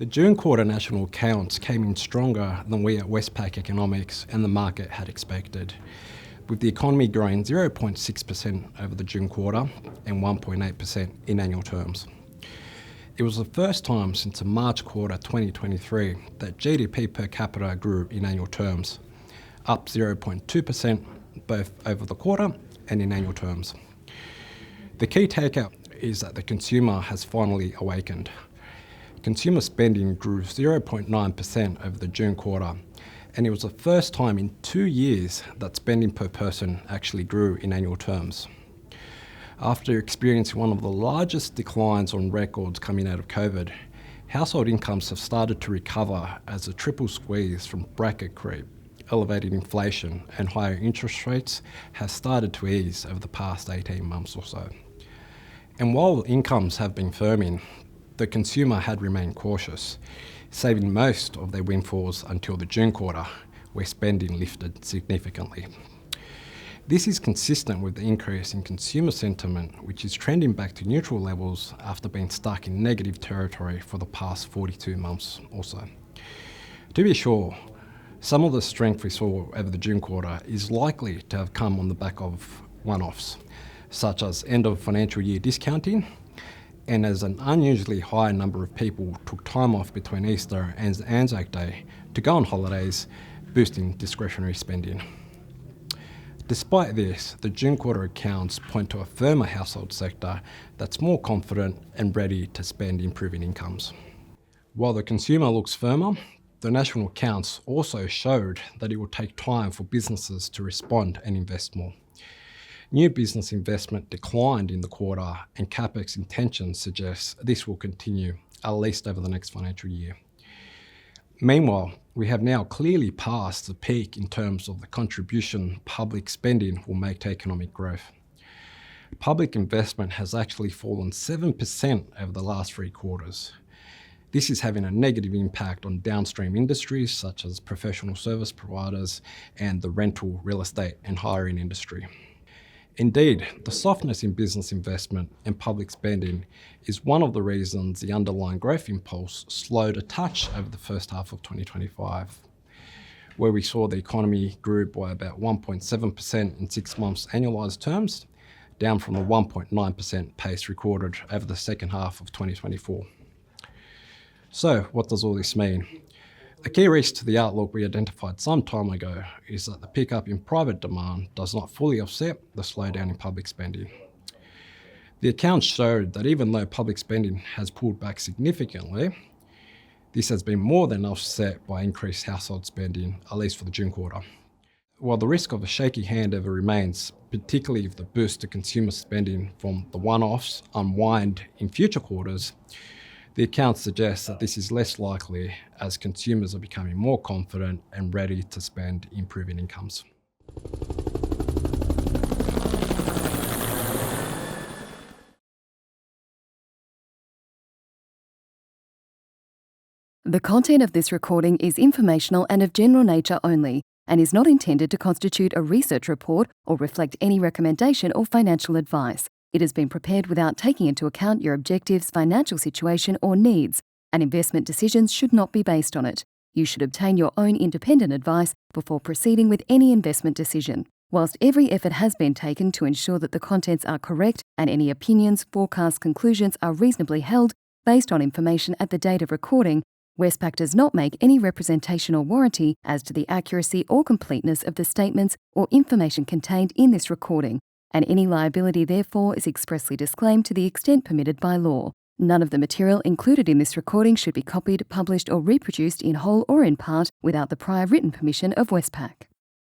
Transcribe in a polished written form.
The June quarter national accounts came in stronger than we at Westpac Economics and the market had expected, with the economy growing 0.6% over the June quarter and 1.8% in annual terms. It was the first time since the March quarter 2023 that GDP per capita grew in annual terms, up 0.2% both over the quarter and in annual terms. The key takeout is that the consumer has finally awakened. Consumer spending grew 0.9% over the June quarter, and it was the first time in 2 years that spending per person actually grew in annual terms. After experiencing one of the largest declines on records coming out of COVID, household incomes have started to recover as the triple squeeze from bracket creep, elevated inflation and higher interest rates has started to ease over the past 18 months or so. And while incomes have been firming, the consumer had remained cautious, saving most of their windfalls until the June quarter, where spending lifted significantly. This is consistent with the increase in consumer sentiment, which is trending back to neutral levels after being stuck in negative territory for the past 42 months or so. To be sure, some of the strength we saw over the June quarter is likely to have come on the back of one-offs, such as end of financial year discounting, and as an unusually high number of people took time off between Easter and Anzac Day to go on holidays, boosting discretionary spending. Despite this, the June quarter accounts point to a firmer household sector that's more confident and ready to spend improving incomes. While the consumer looks firmer, the national accounts also showed that it will take time for businesses to respond and invest more. New business investment declined in the quarter, and CapEx intentions suggest this will continue at least over the next financial year. Meanwhile, we have now clearly passed the peak in terms of the contribution public spending will make to economic growth. Public investment has actually fallen 7% over the last 3 quarters. This is having a negative impact on downstream industries such as professional service providers and the rental, real estate and hiring industry. Indeed, the softness in business investment and public spending is one of the reasons the underlying growth impulse slowed a touch over the first half of 2025, where we saw the economy grew by about 1.7% in 6 months annualised terms, down from the 1.9% pace recorded over the second half of 2024. So, what does all this mean? A key risk to the outlook we identified some time ago is that the pickup in private demand does not fully offset the slowdown in public spending. The accounts showed that even though public spending has pulled back significantly, this has been more than offset by increased household spending, at least for the June quarter. While the risk of a shaky hand ever remains, particularly if the boost to consumer spending from the one-offs unwind in future quarters, the accounts suggest that this is less likely as consumers are becoming more confident and ready to spend improving incomes. The content of this recording is informational and of general nature only, and is not intended to constitute a research report or reflect any recommendation or financial advice. It has been prepared without taking into account your objectives, financial situation or needs, and investment decisions should not be based on it. You should obtain your own independent advice before proceeding with any investment decision. Whilst every effort has been taken to ensure that the contents are correct and any opinions, forecasts, conclusions are reasonably held based on information at the date of recording, Westpac does not make any representation or warranty as to the accuracy or completeness of the statements or information contained in this recording, and any liability therefore is expressly disclaimed to the extent permitted by law. None of the material included in this recording should be copied, published or reproduced in whole or in part without the prior written permission of Westpac.